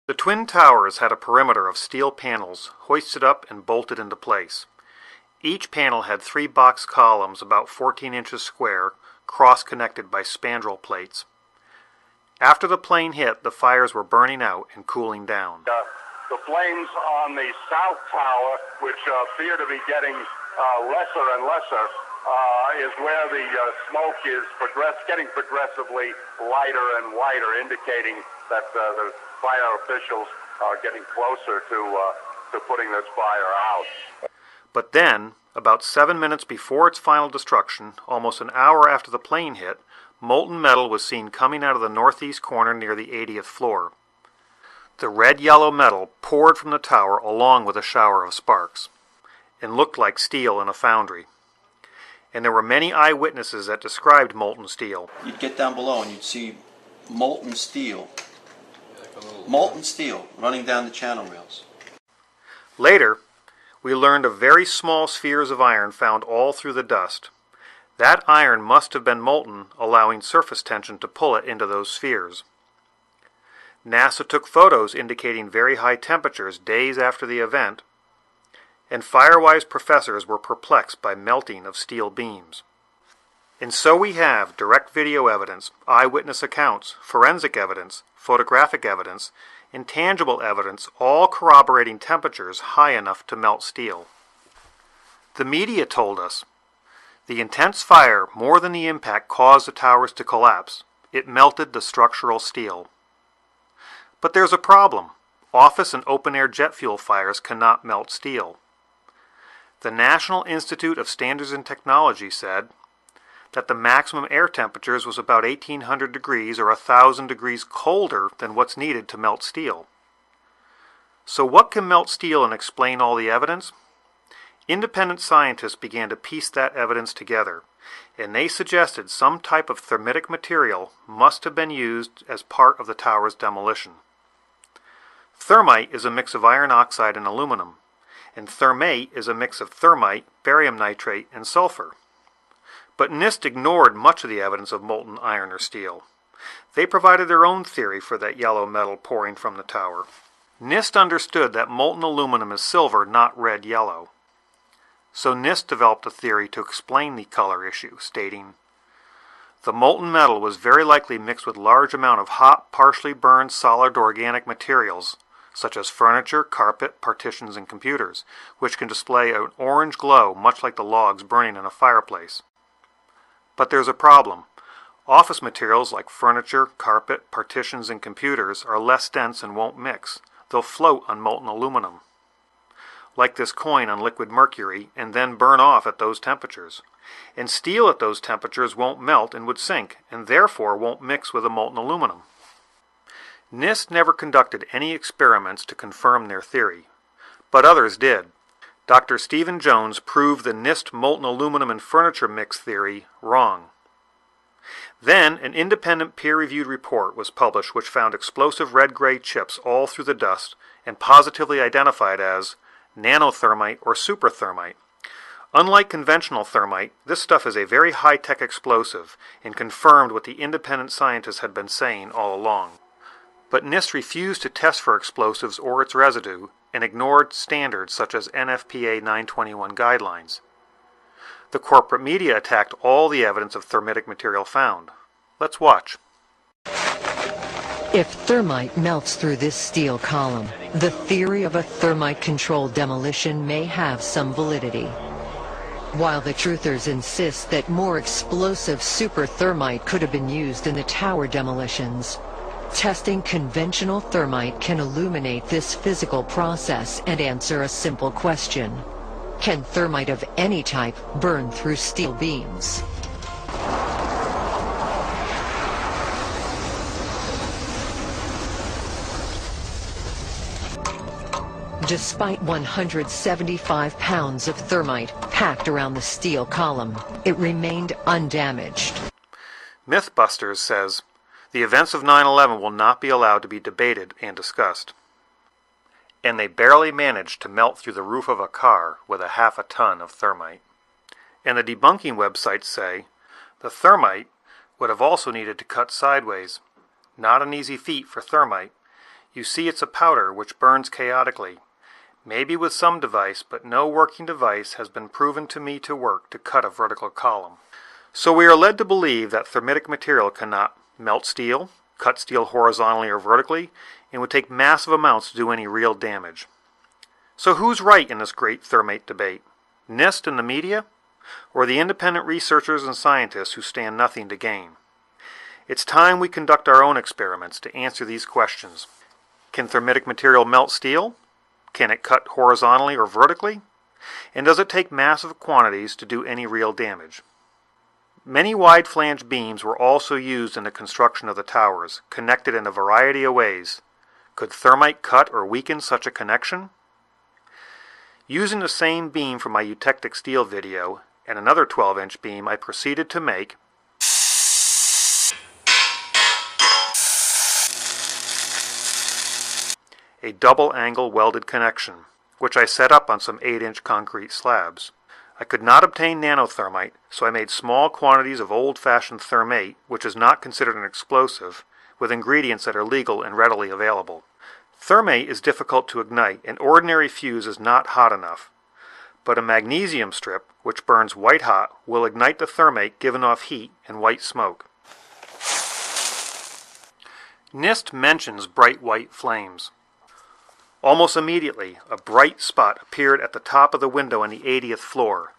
The Twin Towers had a perimeter of steel panels hoisted up and bolted into place. Each panel had 3 box columns about 14 inches square, cross-connected by spandrel plates. After the plane hit, the fires were burning out and cooling down. The flames on the south tower, which appear to be getting lesser and lesser, is where the smoke is getting progressively lighter and lighter, indicating that the fire officials are getting closer to putting this fire out. But then, about 7 minutes before its final destruction, almost an hour after the plane hit, molten metal was seen coming out of the northeast corner near the 80th floor. The red-yellow metal poured from the tower along with a shower of sparks, and looked like steel in a foundry. And there were many eyewitnesses that described molten steel. You'd get down below and you'd see molten steel running down the channel rails. Later, we learned of very small spheres of iron found all through the dust. That iron must have been molten, allowing surface tension to pull it into those spheres. NASA took photos indicating very high temperatures days after the event, and Firewise professors were perplexed by melting of steel beams. And so we have direct video evidence, eyewitness accounts, forensic evidence, photographic evidence, and tangible evidence all corroborating temperatures high enough to melt steel. The media told us the intense fire, more than the impact, caused the towers to collapse. It melted the structural steel. But there's a problem. Office and open-air jet fuel fires cannot melt steel. The National Institute of Standards and Technology said that the maximum air temperatures was about 1800 degrees or 1000 degrees colder than what's needed to melt steel. So what can melt steel and explain all the evidence? Independent scientists began to piece that evidence together, and they suggested some type of thermitic material must have been used as part of the tower's demolition. Thermite is a mix of iron oxide and aluminum, and thermate is a mix of thermite, barium nitrate, and sulfur. But NIST ignored much of the evidence of molten iron or steel. They provided their own theory for that yellow metal pouring from the tower. NIST understood that molten aluminum is silver, not red-yellow. So NIST developed a theory to explain the color issue, stating, the molten metal was very likely mixed with large amount of hot, partially burned solid organic materials, such as furniture, carpet, partitions, and computers, which can display an orange glow much like the logs burning in a fireplace. But there's a problem. Office materials like furniture, carpet, partitions, and computers are less dense and won't mix. They'll float on molten aluminum, like this coin on liquid mercury, and then burn off at those temperatures. And steel at those temperatures won't melt and would sink, and therefore won't mix with the molten aluminum. NIST never conducted any experiments to confirm their theory, but others did. Dr. Stephen Jones proved the NIST molten aluminum and furniture mix theory wrong. Then an independent peer-reviewed report was published which found explosive red-gray chips all through the dust and positively identified as nanothermite or superthermite. Unlike conventional thermite, this stuff is a very high-tech explosive and confirmed what the independent scientists had been saying all along. But NIST refused to test for explosives or its residue and ignored standards such as NFPA 921 guidelines. The corporate media attacked all the evidence of thermitic material found. Let's watch. If thermite melts through this steel column, the theory of a thermite-controlled demolition may have some validity. While the truthers insist that more explosive super thermite could have been used in the tower demolitions, testing conventional thermite can illuminate this physical process and answer a simple question. Can thermite of any type burn through steel beams? Despite 175 pounds of thermite packed around the steel column, it remained undamaged. Mythbusters says, the events of 9/11 will not be allowed to be debated and discussed. And they barely managed to melt through the roof of a car with a half a ton of thermite. And the debunking websites say, the thermite would have also needed to cut sideways. Not an easy feat for thermite. You see it's a powder which burns chaotically, maybe with some device, but no working device has been proven to me to work to cut a vertical column. So we are led to believe that thermitic material cannot melt steel, cut steel horizontally or vertically, and would take massive amounts to do any real damage. So who's right in this great thermate debate? NIST and the media? Or the independent researchers and scientists who stand nothing to gain? It's time we conduct our own experiments to answer these questions. Can thermitic material melt steel? Can it cut horizontally or vertically? And does it take massive quantities to do any real damage? Many wide-flange beams were also used in the construction of the towers, connected in a variety of ways. Could thermite cut or weaken such a connection? Using the same beam from my eutectic steel video and another 12-inch beam, I proceeded to make a double-angle welded connection, which I set up on some 8-inch concrete slabs. I could not obtain nanothermite, so I made small quantities of old-fashioned thermate, which is not considered an explosive, with ingredients that are legal and readily available. Thermate is difficult to ignite, and ordinary fuse is not hot enough. But a magnesium strip, which burns white hot, will ignite the thermate giving off heat and white smoke. NIST mentions bright white flames. Almost immediately, a bright spot appeared at the top of the window on the 80th floor.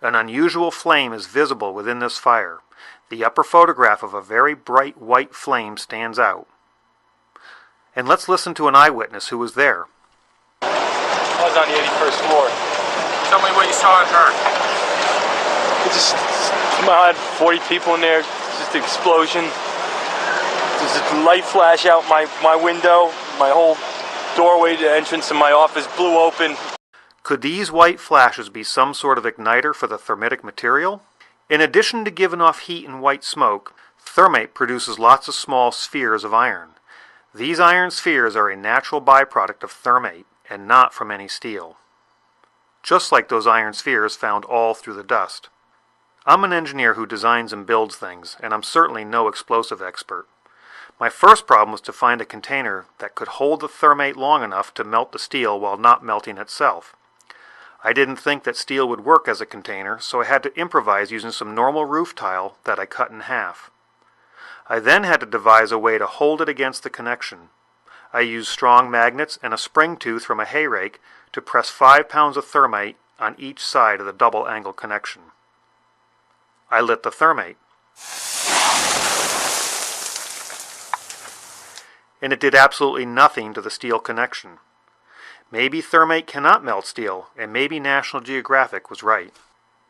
An unusual flame is visible within this fire. The upper photograph of a very bright white flame stands out. And let's listen to an eyewitness who was there. I was on the 81st floor. Tell me what you saw and heard. I had 40 people in there, just an explosion. There's a light flash out my window, my whole doorway to the entrance of my office blew open. Could these white flashes be some sort of igniter for the thermitic material? In addition to giving off heat and white smoke, thermate produces lots of small spheres of iron. These iron spheres are a natural byproduct of thermate and not from any steel. Just like those iron spheres found all through the dust. I'm an engineer who designs and builds things, and I'm certainly no explosive expert. My first problem was to find a container that could hold the thermate long enough to melt the steel while not melting itself. I didn't think that steel would work as a container, so I had to improvise using some normal roof tile that I cut in half. I then had to devise a way to hold it against the connection. I used strong magnets and a spring tooth from a hay rake to press 5 pounds of thermite on each side of the double angle connection. I lit the thermate. And it did absolutely nothing to the steel connection. Maybe thermate cannot melt steel, and maybe National Geographic was right.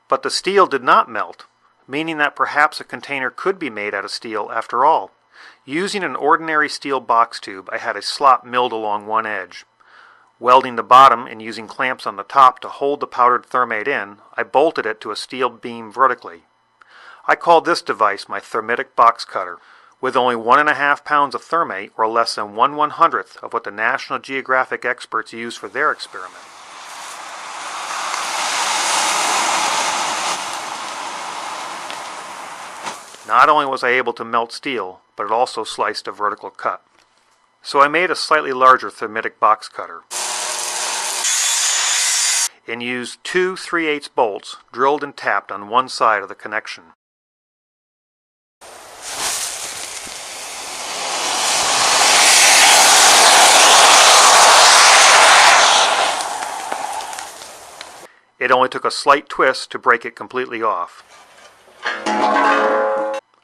But the steel did not melt, meaning that perhaps a container could be made out of steel after all. Using an ordinary steel box tube, I had a slot milled along one edge. Welding the bottom and using clamps on the top to hold the powdered thermate in, I bolted it to a steel beam vertically. I called this device my thermitic box cutter. With only 1.5 pounds of thermate, or less than 1/100th of what the National Geographic experts used for their experiment. Not only was I able to melt steel, but it also sliced a vertical cut. So I made a slightly larger thermitic box cutter and used 2 3/8 bolts drilled and tapped on one side of the connection. It only took a slight twist to break it completely off.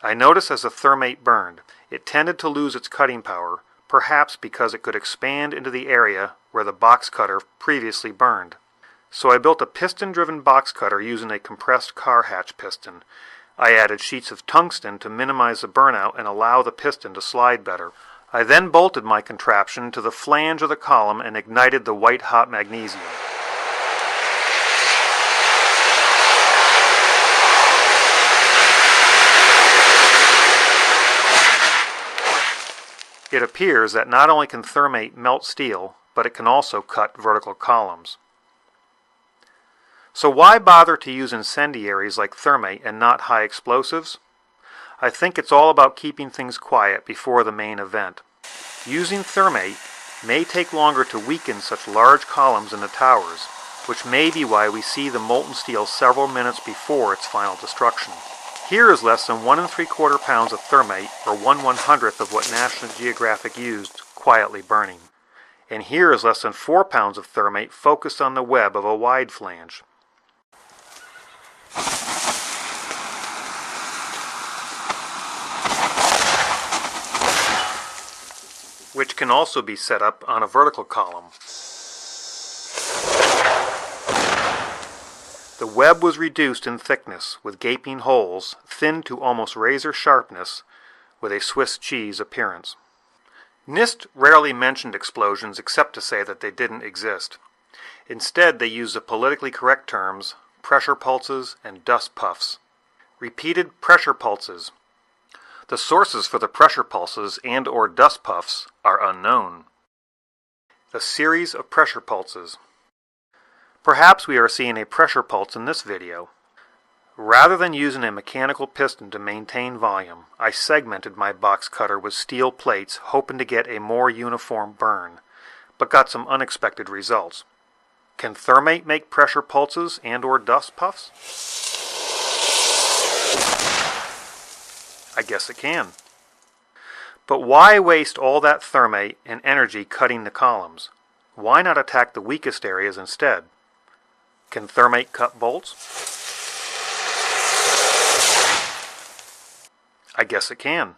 I noticed as the thermate burned, it tended to lose its cutting power, perhaps because it could expand into the area where the box cutter previously burned. So I built a piston-driven box cutter using a compressed car hatch piston. I added sheets of tungsten to minimize the burnout and allow the piston to slide better. I then bolted my contraption to the flange of the column and ignited the white-hot magnesium. It appears that not only can thermate melt steel, but it can also cut vertical columns. So why bother to use incendiaries like thermate and not high explosives? I think it's all about keeping things quiet before the main event. Using thermate may take longer to weaken such large columns in the towers, which may be why we see the molten steel several minutes before its final destruction. Here is less than 1 3/4 pounds of thermite, or 1/100th of what National Geographic used, quietly burning. And here is less than 4 pounds of thermite focused on the web of a wide flange. Which can also be set up on a vertical column. The web was reduced in thickness with gaping holes, thinned to almost razor sharpness, with a Swiss cheese appearance. NIST rarely mentioned explosions except to say that they didn't exist. Instead, they used the politically correct terms pressure pulses and dust puffs. Repeated pressure pulses. The sources for the pressure pulses and or dust puffs are unknown. The series of pressure pulses. Perhaps we are seeing a pressure pulse in this video. Rather than using a mechanical piston to maintain volume, I segmented my box cutter with steel plates hoping to get a more uniform burn, but got some unexpected results. Can thermite make pressure pulses and or dust puffs? I guess it can. But why waste all that thermite and energy cutting the columns? Why not attack the weakest areas instead? Can thermite cut bolts? I guess it can.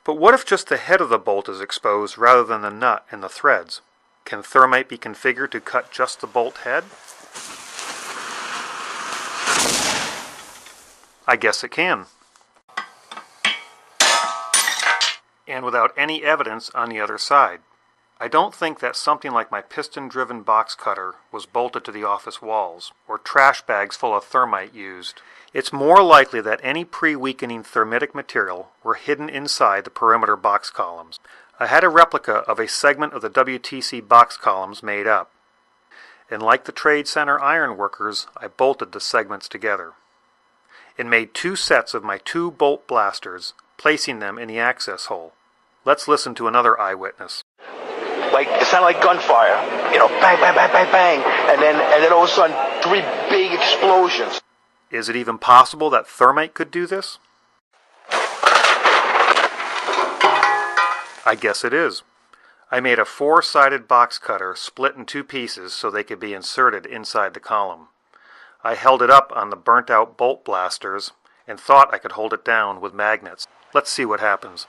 But what if just the head of the bolt is exposed rather than the nut and the threads? Can thermite be configured to cut just the bolt head? I guess it can. And without any evidence on the other side. I don't think that something like my piston-driven box cutter was bolted to the office walls, or trash bags full of thermite used. It's more likely that any pre-weakening thermitic material were hidden inside the perimeter box columns. I had a replica of a segment of the WTC box columns made up. And like the Trade Center iron workers, I bolted the segments together. And made 2 sets of my 2 bolt blasters, placing them in the access hole. Let's listen to another eyewitness. Like, it sounded like gunfire, bang, bang, bang, bang, bang, and then all of a sudden, 3 big explosions. Is it even possible that thermite could do this? I guess it is. I made a 4-sided box cutter split in 2 pieces so they could be inserted inside the column. I held it up on the burnt-out bolt blasters and thought I could hold it down with magnets. Let's see what happens.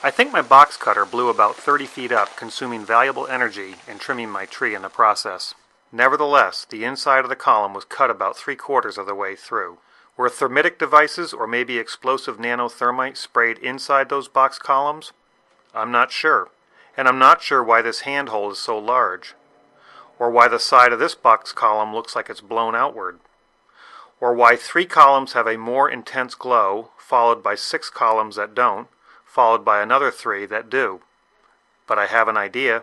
I think my box cutter blew about 30 feet up, consuming valuable energy and trimming my tree in the process. Nevertheless, the inside of the column was cut about 3/4 of the way through. Were thermitic devices or maybe explosive nanothermite sprayed inside those box columns? I'm not sure. And I'm not sure why this handhold is so large. Or why the side of this box column looks like it's blown outward. Or why 3 columns have a more intense glow, followed by 6 columns that don't, followed by another 3 that do. But I have an idea.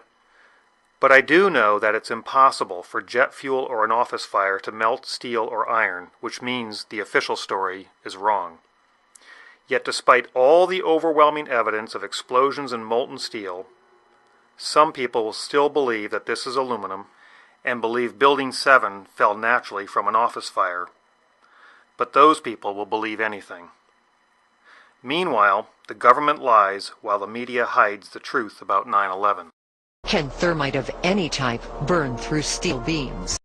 But I do know that it's impossible for jet fuel or an office fire to melt steel or iron, which means the official story is wrong. Yet despite all the overwhelming evidence of explosions in molten steel, some people will still believe that this is aluminum and believe Building 7 fell naturally from an office fire. But those people will believe anything. Meanwhile, the government lies while the media hides the truth about 9/11. Can thermite of any type burn through steel beams?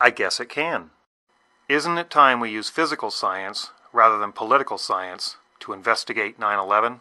I guess it can. Isn't it time we use physical science rather than political science to investigate 9/11?